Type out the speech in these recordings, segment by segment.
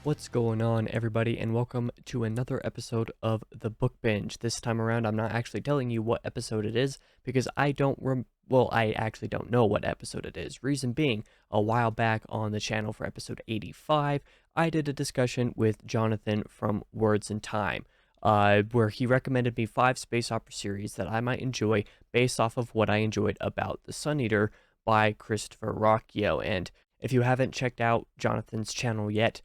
What's going on, everybody, and welcome to another episode of the Book Binge. This time around, I'm not actually telling you what episode it is because I actually don't know what episode it is. Reason being, a while back on the channel for episode 85, I did a discussion with Jonathan from Words and Time, where he recommended me 5 space opera series that I might enjoy based off of what I enjoyed about The Sun Eater by Christopher Rocchio. And if you haven't checked out Jonathan's channel yet,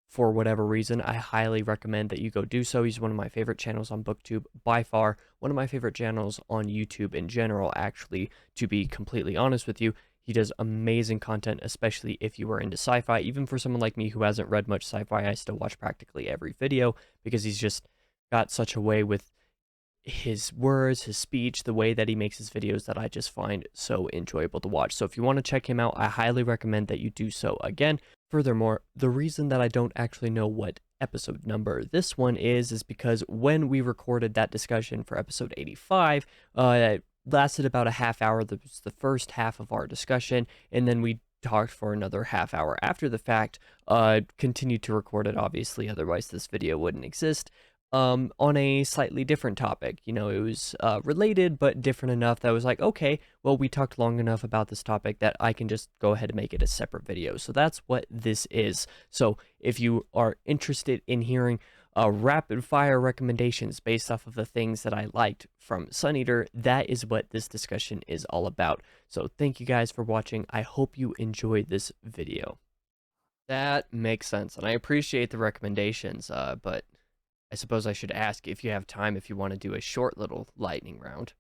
for whatever reason, I highly recommend that you go do so. He's one of my favorite channels on BookTube, by far one of my favorite channels on YouTube in general, actually, to be completely honest with you. He does amazing content, especially if you are into sci-fi. Even for someone like me who hasn't read much sci-fi, I still watch practically every video because he's just got such a way with his words, his speech, the way that he makes his videos that I just find so enjoyable to watch. So if you want to check him out, I highly recommend that you do so. Again, furthermore, the reason that I don't actually know what episode number this one is because when we recorded that discussion for episode 85, it lasted about a half hour. That was the first half of our discussion, and then we talked for another half hour after the fact, continued to record it, obviously, otherwise this video wouldn't exist, on a slightly different topic. You know, it was related, but different enough that I was like, okay, well, we talked long enough about this topic that I can just go ahead and make it a separate video. So that's what this is. So if you are interested in hearing rapid fire recommendations based off of the things that I liked from Sun Eater, that is what this discussion is all about. So thank you guys for watching. I hope you enjoyed this video. That makes sense, and I appreciate the recommendations, but I suppose I should ask if you have time, if you want to do a short little lightning round.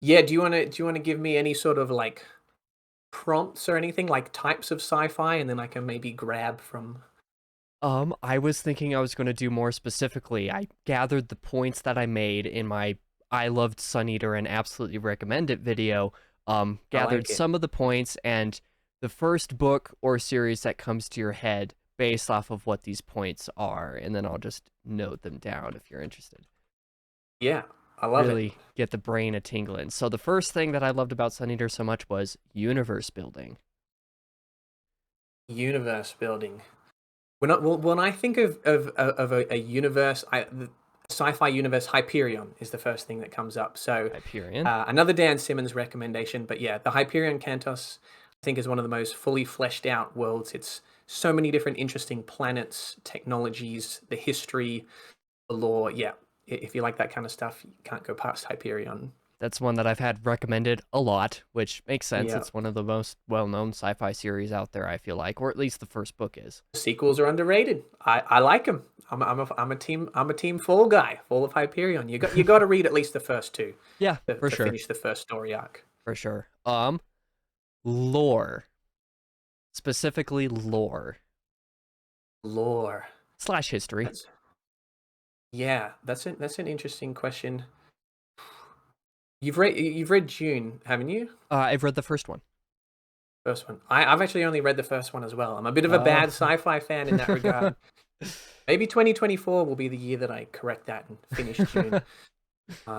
Yeah, do you wanna give me any sort of, like, prompts or anything, like types of sci-fi, and then I can maybe grab from. I was thinking I was going to do more specifically. I gathered the points that I made in my I loved Sun Eater and absolutely recommend it video. I Gathered like it. some of the points and the first book or series that comes to your head based off of what these points are, and then I'll just note them down if you're interested. Yeah, I love it. Really get the brain a tingling. So the first thing that I loved about Sun Eater so much was universe building. Universe building. When I think of a universe, the sci-fi universe, Hyperion is the first thing that comes up. So, Hyperion. another Dan Simmons recommendation, but yeah, the Hyperion Cantos, I think, is one of the most fully fleshed out worlds. It's so many different interesting planets, technologies, the history, the lore. Yeah, if you like that kind of stuff, you can't go past Hyperion. That's one that I've had recommended a lot, which makes sense. Yeah. It's one of the most well-known sci-fi series out there, I feel like, or at least the first book is. Sequels are underrated. I like them. I'm a team full guy, full of Hyperion. You got to read at least the first two Yeah, to, for to sure. finish the first story arc. For sure. Lore. Specifically lore. Lore. Slash history. That's yeah. That's an interesting question. You've read June, haven't you? I've read the first one. First one. I've actually only read the first one as well. I'm a bit of a Oh. bad sci-fi fan in that regard. Maybe 2024 will be the year that I correct that and finish June.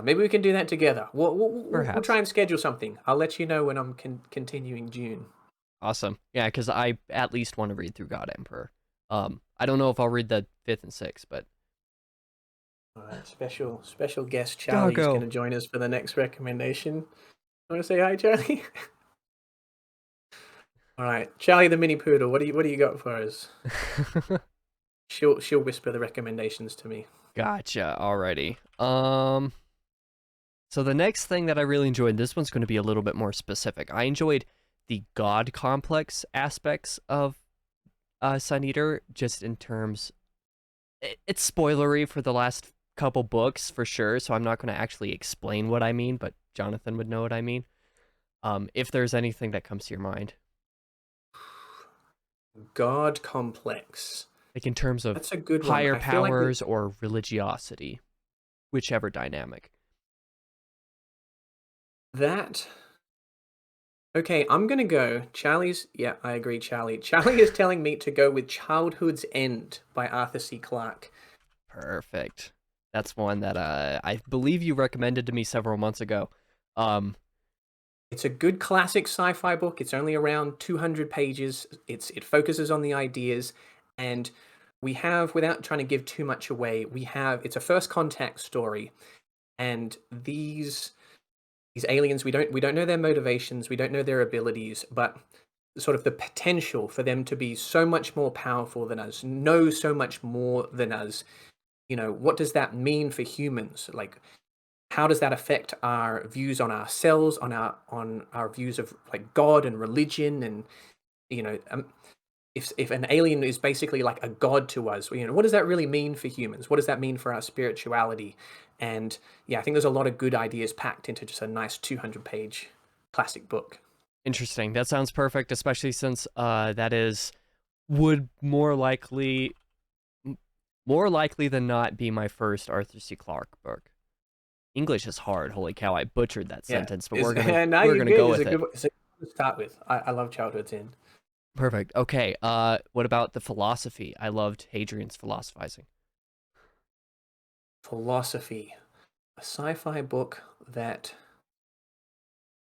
Maybe we can do that together. We'll try Perhaps. and schedule something. I'll let you know when I'm continuing June. Awesome. Yeah, because I at least want to read through God Emperor. I don't know if I'll read the 5th and 6th, but All right, special guest Charlie's going doggo. to join us for the next recommendation. Want to say hi, Charlie? All right, Charlie the mini poodle. What do you got for us? She'll whisper the recommendations to me. Gotcha. Alrighty. So the next thing that I really enjoyed, this one's going to be a little bit more specific. I enjoyed the god complex aspects of Sun Eater, just in terms. It's spoilery for the last couple books for sure, so I'm not going to actually explain what I mean, but Jonathan would know what I mean. If there's anything that comes to your mind, God complex. like in terms of That's a good one. higher I feel like powers or religiosity, whichever dynamic. that. Okay, I'm gonna go. Charlie's. Yeah, I agree, Charlie. Charlie is telling me to go with Childhood's End by Arthur C. Clarke. Perfect. That's one that I believe you recommended to me several months ago. Um, It's a good classic sci-fi book. It's only around 200 pages. It focuses on the ideas, And we have, without trying to give too much away, it's a first contact story, and these aliens, we don't know their motivations, we don't know their abilities, but sort of the potential for them to be so much more powerful than us, know so much more than us. What does that mean for humans? Like, how does that affect our views on ourselves, on our views of like God and religion, and you know, um, if an alien is basically like a god to us, what does that really mean for humans? What does that mean for our spirituality? And yeah, I think there's a lot of good ideas packed into just a nice 200-page classic book. Interesting. That sounds perfect, especially since that is would more likely than not be my first Arthur C. Clarke book. English is hard. Holy cow, I butchered that Yeah, sentence, but is we're gonna now we're you're gonna good. go It's a with good it. one- it's a good one to start with. I love Childhood's End. Perfect. Okay. What about the philosophy? I loved Hadrian's philosophizing. Philosophy, a sci-fi book that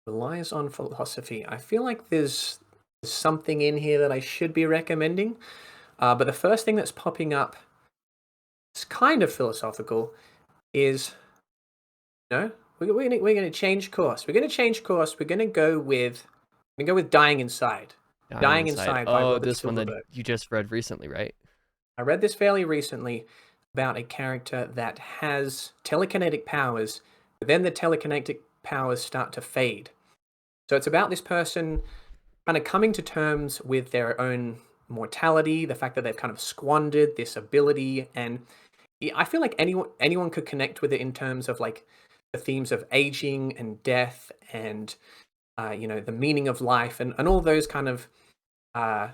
relies on philosophy. I feel like there's something in here that I should be recommending, but the first thing that's popping up, it's kind of philosophical, is no, we're gonna change course. We're gonna change course. We're gonna go with Dying Inside. Dying Dying Inside. Inside by Oh, Robert this one that Silverberg. you just read recently, right? I read this fairly recently about a character that has telekinetic powers, but then the telekinetic powers start to fade. So it's about this person kind of coming to terms with their own mortality, the fact that they've kind of squandered this ability, and I feel like anyone could connect with it in terms of like the themes of aging and death, and the meaning of life, and all those kind of uh,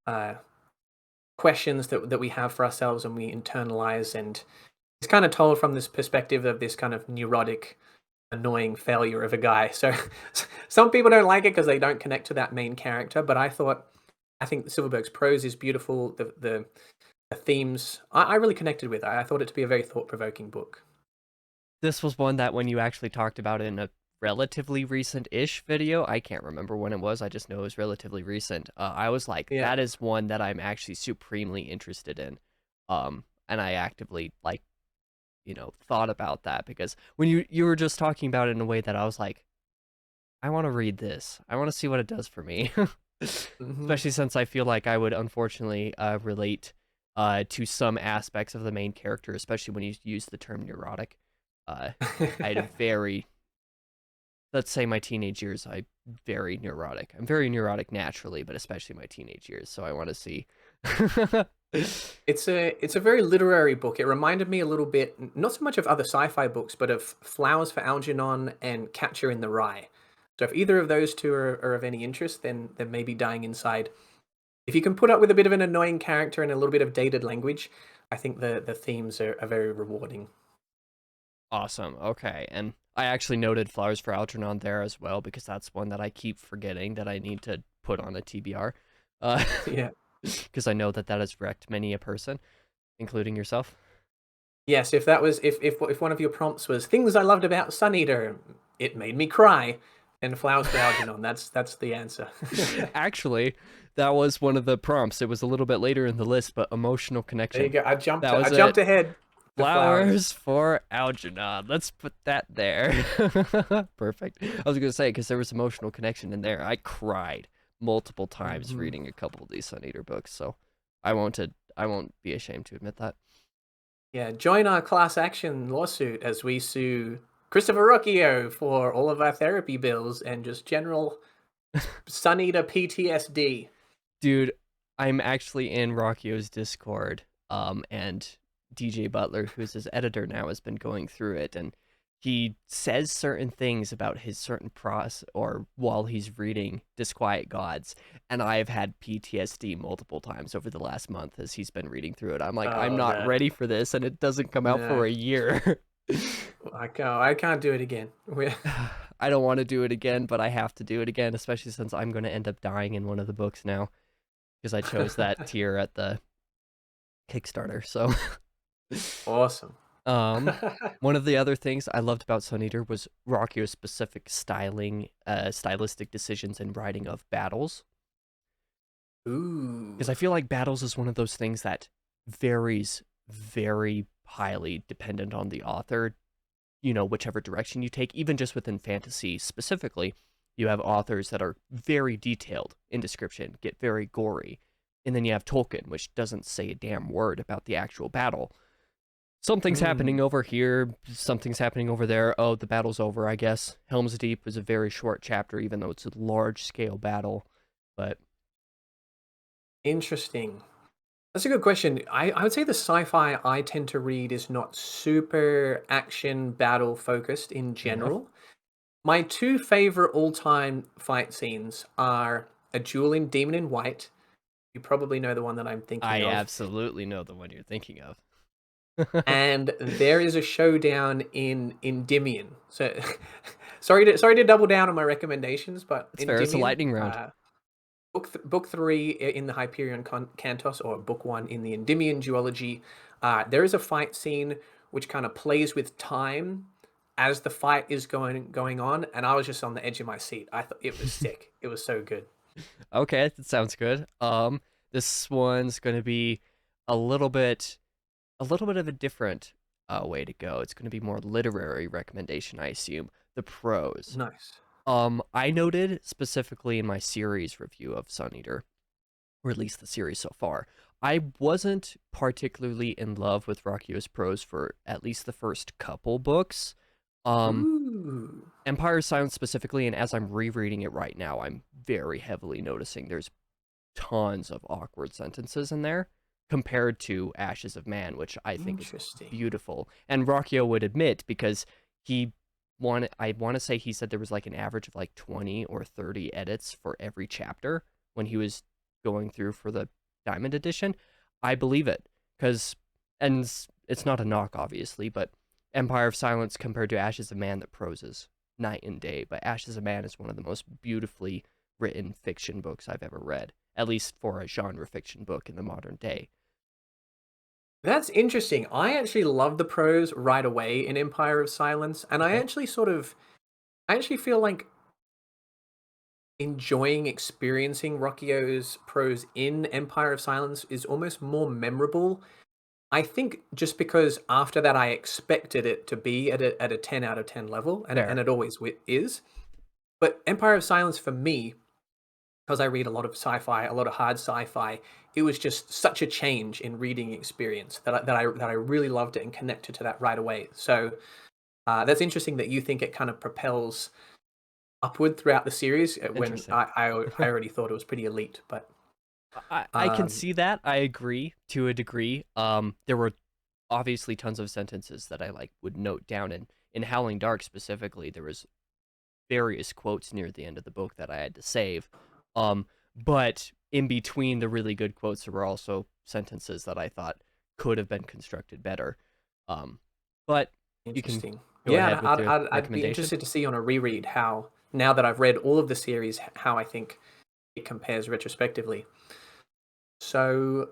uh, questions that we have for ourselves and we internalize. And it's kind of told from this perspective of this kind of neurotic, annoying failure of a guy. So some people don't like it because they don't connect to that main character, but I think Silverberg's prose is beautiful. The themes I really connected with. I thought it to be a very thought-provoking book. This was one that when you actually talked about it in a relatively recent-ish video, I can't remember when it was. I just know it was relatively recent. I was like, Yeah. that is one that I'm actually supremely interested in. And I actively thought about that because when you were just talking about it in a way that I was like, I want to read this. I want to see what it does for me. Hmm. Especially since I feel like I would unfortunately relate to some aspects of the main character, especially when you use the term neurotic. Uh, I had a very, let's say my teenage years, I'm very neurotic. I'm very neurotic naturally, but especially my teenage years. So I want to see. It's a very literary book. It reminded me a little bit, not so much of other sci-fi books, but of Flowers for Algernon and Catcher in the Rye. So if either of those two are of any interest, then maybe Dying Inside. If you can put up with a bit of an annoying character and a little bit of dated language, I think the themes are very rewarding. Awesome. Okay. And I actually noted Flowers for Algernon there as well because that's one that I keep forgetting that I need to put on a TBR. Uh, Yeah. because I know that that has wrecked many a person, including yourself. Yes, if one of your prompts was things I loved about Sun Eater, it made me cry, and Flowers for Algernon, that's the answer. Actually, that was one of the prompts. It was a little bit later in the list, but emotional There you connection. go. That I was jumped it. ahead to Flowers. Flowers for Algernon. Let's put that there. Perfect. I was gonna say because there was emotional connection in there. I cried multiple times Mhm. reading a couple of these Sun Eater books, so I won't be ashamed to admit that. Yeah, join our class action lawsuit as we sue Christopher Rocchio for all of our therapy bills and just general Sun Eater PTSD. Dude, I'm actually in Rockio's Discord, and DJ Butler, who's his editor now, has been going through it, and he says certain things about his certain pros or while he's reading Disquiet Gods, and I've had PTSD multiple times over the last month as he's been reading through it. I'm like, I'm Oh not no, ready for this, and it doesn't come out for no, a year. I can't do it again. I don't want to do it again, but I have to do it again, especially since I'm going to end up dying in one of the books now because I chose that tier at the Kickstarter. So, Awesome. um, one of the other things I loved about Sun Eater was Rockio's specific stylistic decisions in writing of battles. Ooh. Because I feel like battles is one of those things that varies very highly dependent on the author, whichever direction you take, even just within fantasy specifically. You have authors that are very detailed in description, get very gory. And then you have Tolkien, which doesn't say a damn word about the actual battle. Something's happening Mm. over here, something's happening over there. Oh, the battle's over, I guess. Helm's Deep was a very short chapter, even though it's a large scale battle. But Interesting. That's a good question. I would say the sci-fi I tend to read is not super action battle focused in fair enough. general. My two favorite all-time fight scenes are a duel in Demon in White. You probably know the one that I'm thinking I of. absolutely know the one you're thinking of. And there is a showdown in Endymion. So sorry to double down on my recommendations, but It's fair. It's a Endymion, lightning round. book three in the Hyperion Cantos, or book one in the Endymion duology, there is a fight scene which kind of plays with time as the fight is going on, and I was just on the edge of my seat. I thought it was sick. It was so good. Okay, that sounds good. This one's gonna be a little bit, a little bit of a different way to go. It's gonna be more literary recommendation, I assume. The prose. Nice. I noted specifically in my series review of Sun Eater, or at least the series so far, I wasn't particularly in love with Rocchio's prose for at least the first couple books. Um, Ooh, Empire of Silence specifically, and as I'm rereading it right now, I'm very heavily noticing there's tons of awkward sentences in there compared to Ashes of Man, which I think is interesting. beautiful. And Rocchio would admit because he I want to say he said there was like an average of like 20 or 30 edits for every chapter when he was going through for the Diamond Edition. I believe it because, and it's not a knock, obviously, but Empire of Silence compared to Ashes of Man, that prose is night and day. But Ashes of Man is one of the most beautifully written fiction books I've ever read, at least for a genre fiction book in the modern day. That's interesting. I actually love the prose right away in Empire of Silence, and Okay, I actually feel like enjoying experiencing Rocchio's prose in Empire of Silence is almost more memorable. I think just because after that I expected it to be at a 10 out of 10 level, and fair. it always is. But Empire of Silence for me, because I read a lot of sci-fi, a lot of hard sci-fi, it was just such a change in reading experience that I really loved it and connected to that right away. So that's interesting that you think it kind of propels upward throughout the series when Interesting. I already thought it was pretty elite, but I can um, see that. I agree to a degree. There were obviously tons of sentences that I like would note down, and in Howling Dark specifically, there was various quotes near the end of the book that I had to save. But in between the really good quotes, there were also sentences that I thought could have been constructed better. Um, but you can interesting. go Yeah, ahead with the I'd be recommendation. interested to see on a reread how, now that I've read all of the series, how I think it compares retrospectively. So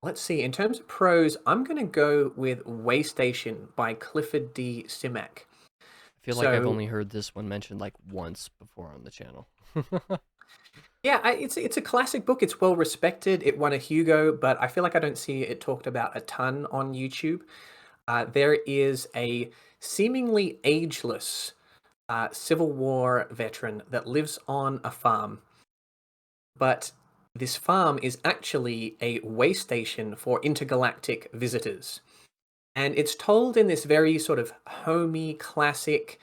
let's see. In terms of prose, I'm going to go with Waystation by Clifford D. Simak. I feel like I've So only heard this one mentioned like once before on the channel. yeah, it's a classic book. It's well respected. It won a Hugo, but I feel like I don't see it talked about a ton on YouTube. There is a seemingly ageless Civil War veteran that lives on a farm, but this farm is actually a way station for intergalactic visitors. And it's told in this very sort of homey, classic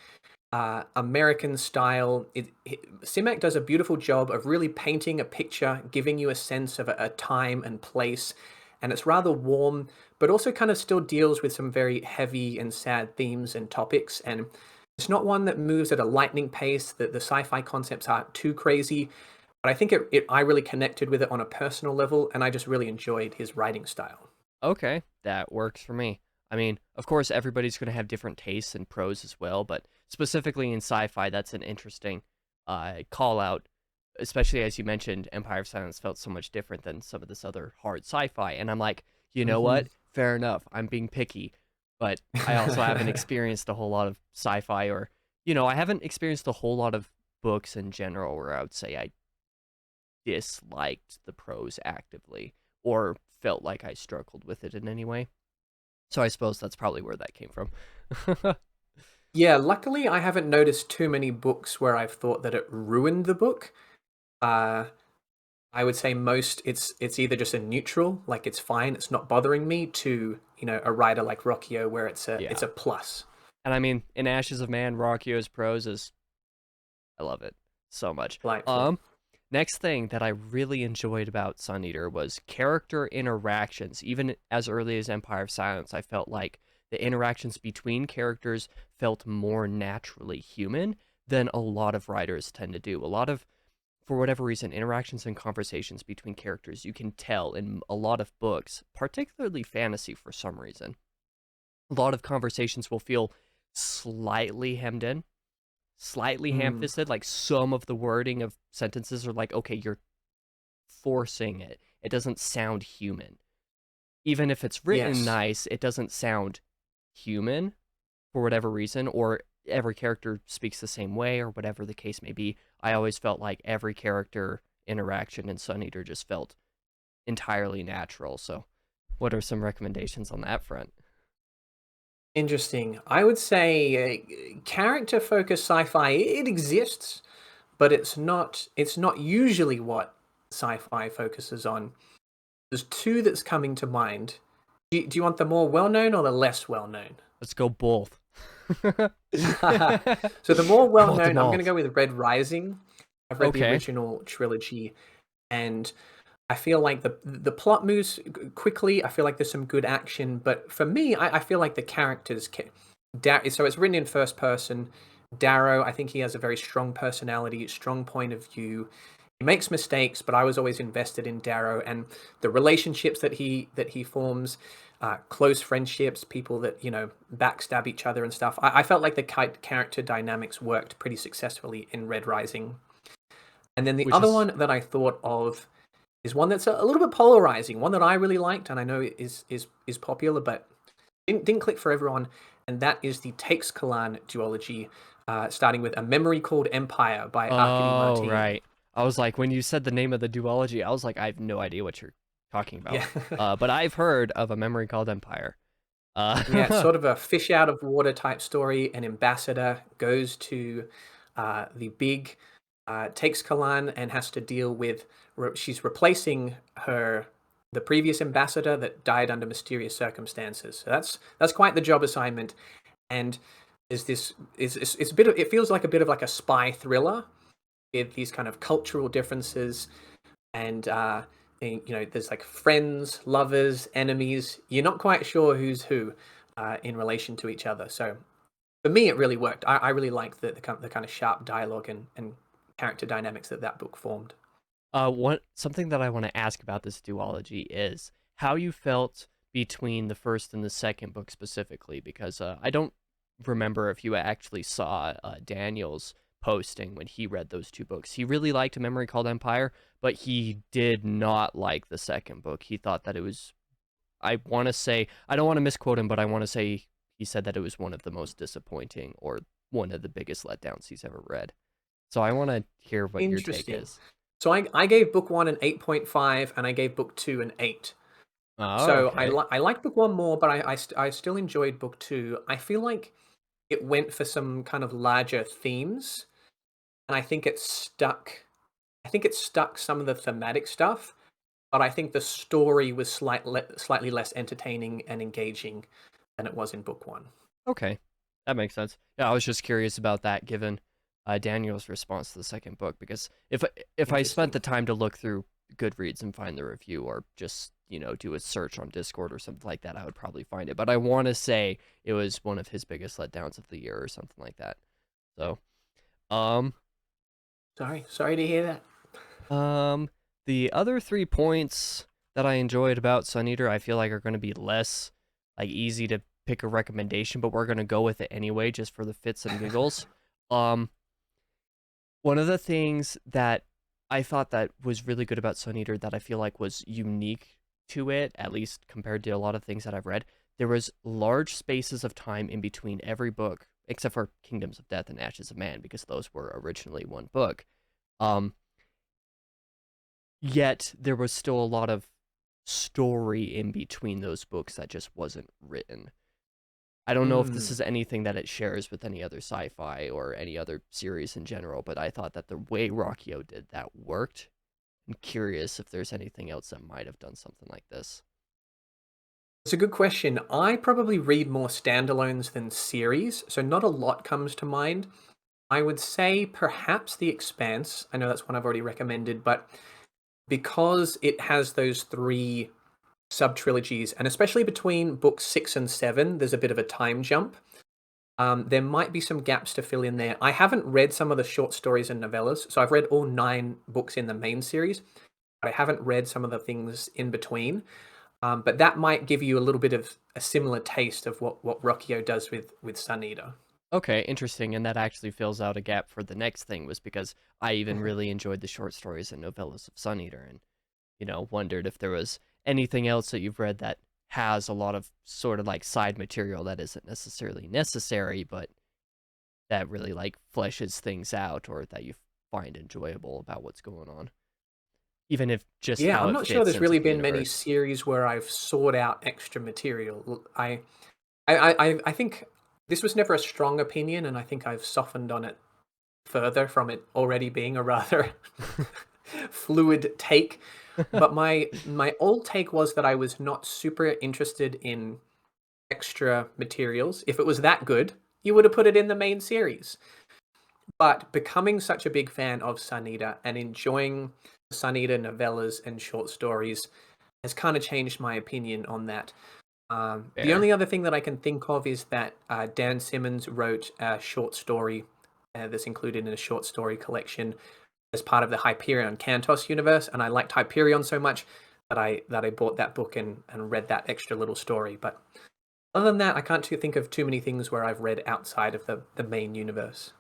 American style. Simak does a beautiful job of really painting a picture, giving you a sense of a time and place. And it's rather warm, but also kind of still deals with some very heavy and sad themes and topics. And it's not one that moves at a lightning pace, that the sci-fi concepts aren't too crazy. But I think I really connected with it on a personal level, and I just really enjoyed his writing style. Okay, that works for me. I mean, of course, everybody's going to have different tastes in prose as well, but specifically in sci-fi, that's an interesting call out, especially as you mentioned, Empire of Silence felt so much different than some of this other hard sci-fi. And I'm like, you know Mhm. what? Fair enough. I'm being picky, but I also haven't experienced a whole lot of sci-fi or, I haven't experienced a whole lot of books in general where I would say I disliked the prose actively or felt like I struggled with it in any way. So I suppose that's probably where that came from. Yeah, luckily I haven't noticed too many books where I've thought that it ruined the book. Uh, I would say most it's either just a neutral, like it's fine, it's not bothering me, to a writer like Rockio where it's Yeah. a plus. And I mean, in Ashes of Man, Rockio's prose is, I love it so much. Delightful. Um, Next thing that I really enjoyed about Sun Eater was character interactions. Even as early as Empire of Silence, I felt like the interactions between characters felt more naturally human than a lot of writers tend to do. A lot of, for whatever reason, interactions and conversations between characters, you can tell in a lot of books, particularly fantasy for some reason. A lot of conversations will feel slightly hemmed in, slightly Mm, ham-fisted. Like some of the wording of sentences are like, okay, you're forcing it. It doesn't sound human. Even if it's written yes. nice, it doesn't sound human for whatever reason, or every character speaks the same way, or whatever the case may be. I always felt like every character interaction in Sun Eater just felt entirely natural. So, what are some recommendations on that front? Interesting. I would say character focused sci-fi, it exists, but it's not usually what sci-fi focuses on. There's two that's coming to mind. Do you want the more well-known or the less well-known? Let's go both. So the more I want them well-known, I'm going to all. go with Red Rising. I've read the Okay. original trilogy, and I feel like the plot moves quickly. I feel like there's some good action, but for me, I feel like the characters. So it's written in first person. Darrow, I think he has a very strong personality, strong point of view. He makes mistakes, but I was always invested in Darrow and the relationships that he forms, close friendships, people that backstab each other and stuff. I felt like the character dynamics worked pretty successfully in Red Rising. And then the Which other is one that I thought of is one that's a little bit polarizing, one that I really liked, and I know is popular, but didn't click for everyone, and that is the Takes Kalan duology, starting with A Memory Called Empire by Arkady Oh, Martine. right. I was like, when you said the name of the duology, I was like, I have no idea what you're talking about. Yeah. But I've heard of A Memory Called Empire. Yeah, it's Uh, sort of a fish out of water type story. An ambassador goes to the big takes Kalan and has to deal with. She's replacing the previous ambassador that died under mysterious circumstances. So that's quite the job assignment. And is this is it's a bit of, it feels like a bit of like a spy thriller with these kind of cultural differences and there's like friends, lovers, enemies. You're not quite sure who's who in relation to each other. So for me, it really worked. I really liked the kind of sharp dialogue and character dynamics that book formed. something that I want to ask about this duology is how you felt between the first and the second book specifically, because I don't remember if you actually saw Daniel's posting when he read those two books. He really liked A Memory Called Empire, but he did not like the second book. He thought that it was, I want to say, I don't want to misquote him, but I want to say he said that it was one of the most disappointing or one of the biggest letdowns he's ever read. So I want to hear what your take Interesting. is. So I gave book one an 8.5 and I gave book two an 8. Oh, So okay. I like book one more, but I still enjoyed book two. I feel like it went for some kind of larger themes, and I think it stuck some of the thematic stuff, but I think the story was slightly less entertaining and engaging than it was in book one. Okay, that makes sense. Yeah, I was just curious about that, given Daniel's response to the second book, because if I spent Interesting. the time to look through Goodreads and find the review, or just do a search on Discord or something like that, I would probably find it. But I want to say it was one of his biggest letdowns of the year, or something like that. So, um, Sorry to hear that. um, the other 3 points that I enjoyed about Sun Eater, I feel like are going to be less like easy to pick a recommendation, but we're going to go with it anyway, just for the fits and giggles. Um, One of the things that I thought that was really good about Sun Eater that I feel like was unique to it, at least compared to a lot of things that I've read, there was large spaces of time in between every book, except for Kingdoms of Death and Ashes of Man, because those were originally one book. Um, Yet there was still a lot of story in between those books that just wasn't written. I don't know if this Mm. is anything that it shares with any other sci-fi or any other series in general, but I thought that the way Rockio did that worked. I'm curious if there's anything else that might have done something like this. It's a good question. I probably read more standalones than series, so not a lot comes to mind. I would say perhaps The Expanse. I know that's one I've already recommended, but because it has those three sub-trilogies, and especially between books 6 and 7, there's a bit of a time jump. There might be some gaps to fill in there. I haven't read some of the short stories and novellas, so I've read all 9 books in the main series, but I haven't read some of the things in between. But that might give you a little bit of a similar taste of what Rockio does with Sun Eater. Okay, interesting, and that actually fills out a gap for the next thing was because I even really enjoyed the short stories and novellas of Sun Eater and, wondered if there was anything else that you've read that has a lot of sort of like side material that isn't necessarily necessary, but that really like fleshes things out or that you find enjoyable about what's going on, even if just Yeah, how I'm it not sure fits there's into really the been many universe. series where I've sought out extra material. I think this was never a strong opinion, and I think I've softened on it further from it already being a rather fluid take. But my old take was that I was not super interested in extra materials. If it was that good, you would have put it in the main series. But becoming such a big fan of Sun Eater and enjoying Sun Eater novellas and short stories has kind of changed my opinion on that. The Fair. only other thing that I can think of is that Dan Simmons wrote a short story that's included in a short story collection as part of the Hyperion Cantos universe, and I liked Hyperion so much that I bought that book and read that extra little story. But other than that, I can't think of too many things where I've read outside of the main universe.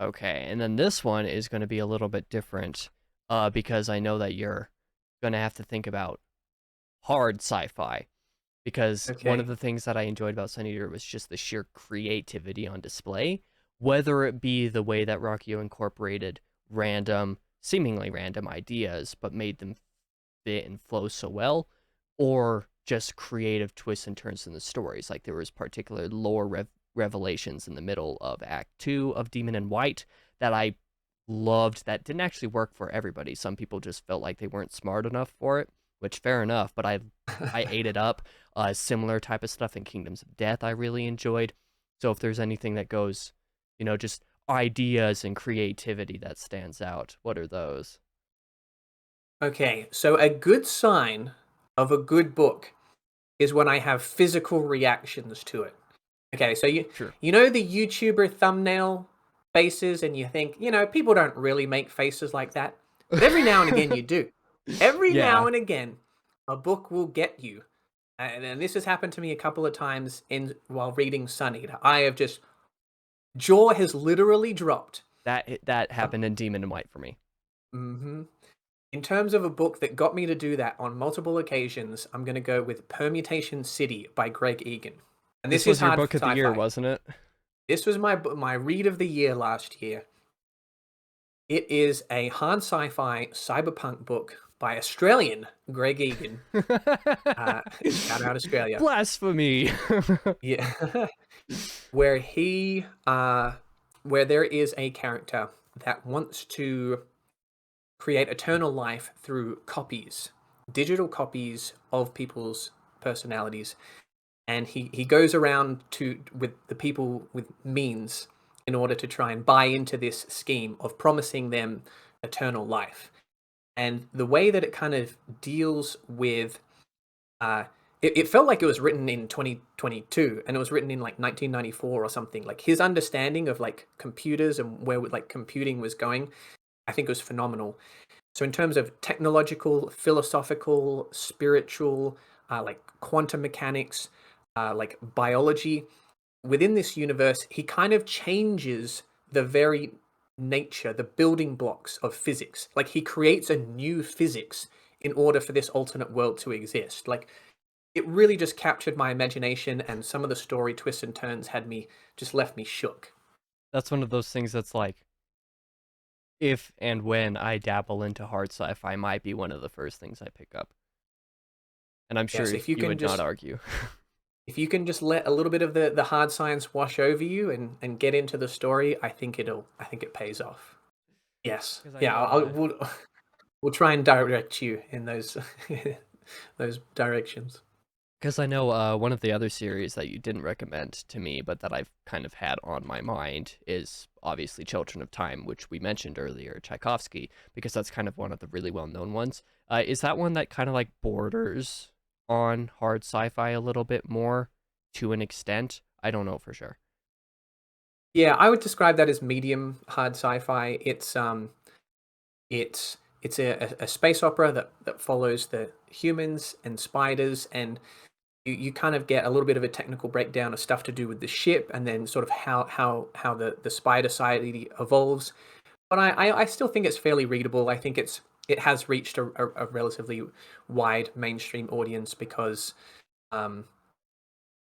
Okay, and then this one is going to be a little bit different because I know that you're going to have to think about hard sci-fi because one of Okay. the things that I enjoyed about Sun Eater was just the sheer creativity on display, whether it be the way that Rockio incorporated random, seemingly random ideas, but made them fit and flow so well, or just creative twists and turns in the stories. Like there was particular lore revelations in the middle of Act 2 of Demon in White that I loved that didn't actually work for everybody. Some people just felt like they weren't smart enough for it, which fair enough, but I ate it up. Similar type of stuff in Kingdoms of Death I really enjoyed. So if there's anything that goes, just ideas and creativity that stands out, what are those? Okay, so a good sign of a good book is when I have physical reactions to it. Okay, so Sure. you know the YouTuber thumbnail faces, and you think, people don't really make faces like that, but every now and again you do. Every now Yeah, and again, a book will get you, and this has happened to me a couple of times in while reading Sun Eater. I have just jaw has literally dropped. that happened in Demon in White for me. hmm In terms of a book that got me to do that on multiple occasions, I'm going to go with Permutation City by Greg Egan. And This this is was your hard book of the year, sci-fi. wasn't it? This was my read of the year last year. It is a hard sci-fi cyberpunk book by Australian Greg Egan. Uh, Shout out Australia. Blasphemy. Yeah. where he where there is a character that wants to create eternal life through copies, digital copies of people's personalities, and he goes around to with the people with means in order to try and buy into this scheme of promising them eternal life. And the way that it kind of deals with uh it felt like it was written in 2022 and it was written in like 1994 or something. Like his understanding of like computers and where like computing was going, I think was phenomenal. So in terms of technological, philosophical, spiritual, like quantum mechanics, like biology, within this universe, he kind of changes the very nature, the building blocks of physics. Like he creates a new physics in order for this alternate world to exist. Like it really just captured my imagination, and some of the story twists and turns had me just left me shook. That's one of those things that's like if and when I dabble into hard sci-fi, might be one of the first things I pick up. And I'm sure Yes, you would not argue. if you can just let a little bit of the hard science wash over you and get into the story, I think it pays off. Yes. Because I Yeah, know we'll try and direct you in those those directions. Because I know one of the other series that you didn't recommend to me, but that I've kind of had on my mind is obviously Children of Time, which we mentioned earlier, Tchaikovsky, because that's kind of one of the really well-known ones. Is that one that kind of like borders on hard sci-fi a little bit more to an extent? I don't know for sure. Yeah, I would describe that as medium hard sci-fi. It's a space opera that follows the humans and spiders, and you kind of get a little bit of a technical breakdown of stuff to do with the ship, and then sort of how the spider society evolves. But I still think it's fairly readable. I think it has reached a relatively wide mainstream audience because um,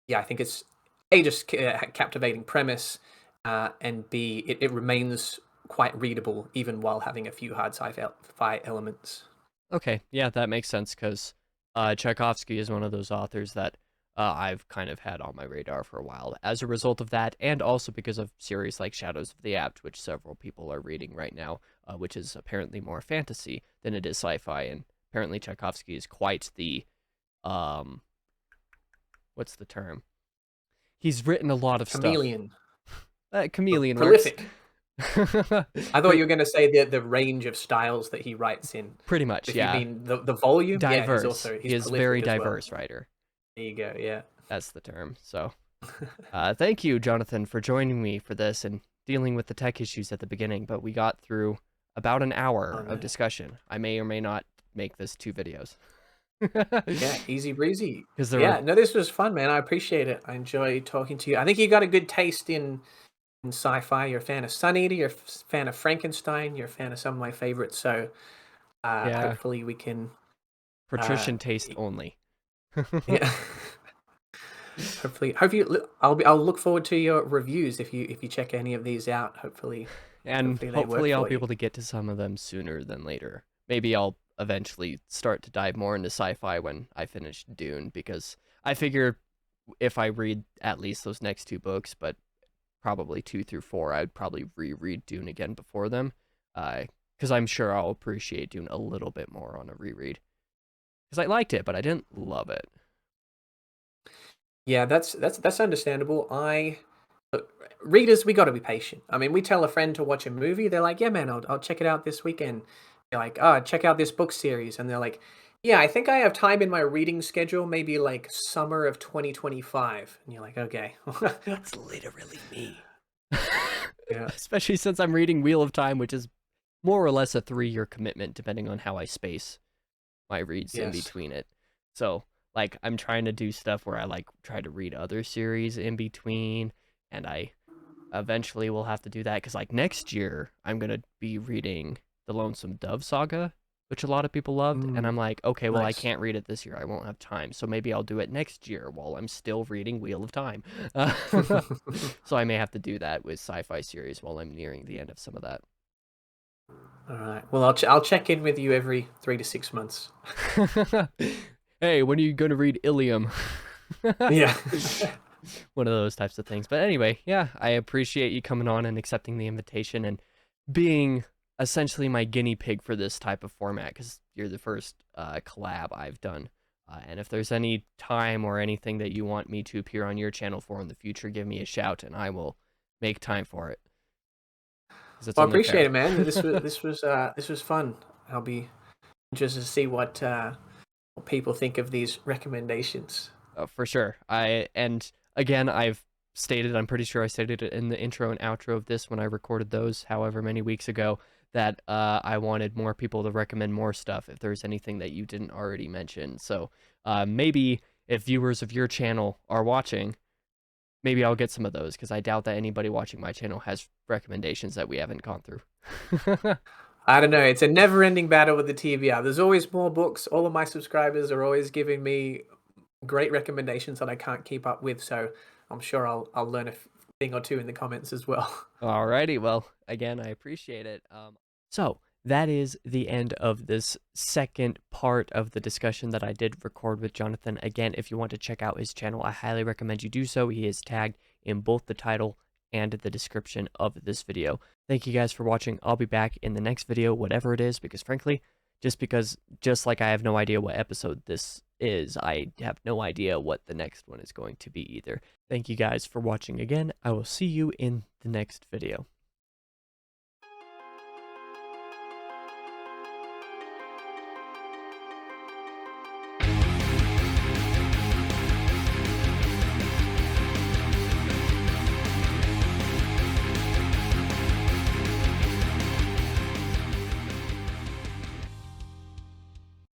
yeah, I think it's a just captivating premise, and b it remains quite readable even while having a few hard sci-fi elements. Okay, yeah, that makes sense because Tchaikovsky is one of those authors that I've kind of had on my radar for a while as a result of that, and also because of series like Shadows of the Apt, which several people are reading right now, which is apparently more fantasy than it is sci-fi, and apparently Tchaikovsky is quite the um, what's the term? He's written a lot of stuff. Chameleon, Chameleon works. prolific. I thought you were going to say the range of styles that he writes in. Pretty much, If you yeah. mean the volume, yeah, Diverse. He he's is very prolific as well. diverse writer. There you go. Yeah. That's the term. So. Thank you, Jonathan, for joining me for this and dealing with the tech issues at the beginning, but we got through about an Oh hour of no. discussion. I may or may not make this 2 videos. Yeah, easy breezy. Because there were, Yeah, no, this was fun, man. I appreciate it. I enjoy talking to you. I think you got a good taste in sci-fi. You're a fan of Sun Eater. You're a fan of Frankenstein. You're a fan of some of my favorites. So yeah, hopefully we can. Uh, patrician taste only. yeah. I'll look forward to your reviews if you check any of these out. And Hopefully they work hopefully I'll for be you. able to get to some of them sooner than later. Maybe I'll eventually start to dive more into sci-fi when I finish Dune, because I figure if I read at least those next 2 books, but probably 2 through 4, I'd probably reread Dune again before them, because I'm sure I'll appreciate Dune a little bit more on a reread. Because I liked it, but I didn't love it. Yeah, that's understandable. Look, readers, we got to be patient. I mean, we tell a friend to watch a movie, they're like, "Yeah, man, I'll check it out this weekend." They're like, "Oh, check out this book series," and they're like, "Yeah, I think I have time in my reading schedule, maybe like summer of 2025." And you're like, "Okay." That's literally me. Yeah. Especially since I'm reading Wheel of Time, which is more or less a 3-year commitment, depending on how I space my reads in Yes. between it. So, like, I'm trying to do stuff where I like try to read other series in between, and I eventually will have to do that because, like, next year I'm gonna be reading the Lonesome Dove saga, which a lot of people loved, and I'm Mm, like, okay, well, I nice. can't read it this year. I won't have time, so maybe I'll do it next year while I'm still reading Wheel of Time. So I may have to do that with sci-fi series while I'm nearing the end of some of that. All right. Well, I'll check in with you every 3 to 6 months. Hey, when are you gonna read Ilium? Yeah. One of those types of things. But anyway, yeah, I appreciate you coming on and accepting the invitation and being essentially my guinea pig for this type of format, because you're the first collab I've done. And if there's any time or anything that you want me to appear on your channel for in the future, give me a shout and I will make time for it, because it's Well, I only appreciate fair. it, man. This was fun. I'll be interested to see what people think of these recommendations. For sure. And again, I've stated, I'm pretty sure I stated it in the intro and outro of this when I recorded those however many weeks ago, that I wanted more people to recommend more stuff if there's anything that you didn't already mention. So maybe if viewers of your channel are watching, maybe I'll get some of those, because I doubt that anybody watching my channel has recommendations that we haven't gone through. I don't know. It's a never-ending battle with the TBR. There's always more books. All of my subscribers are always giving me great recommendations that I can't keep up with. So I'm sure I'll learn a thing or two in the comments as well. Alrighty, well, again, I appreciate it. So that is the end of this second part of the discussion that I did record with Jonathan. Again, if you want to check out his channel, I highly recommend you do so. He is tagged in both the title and the description of this video. Thank you guys for watching. I'll be back in the next video, whatever it is, because frankly, just like I have no idea what episode this is, I have no idea what the next one is going to be either. Thank you guys for watching again. I will see you in the next video.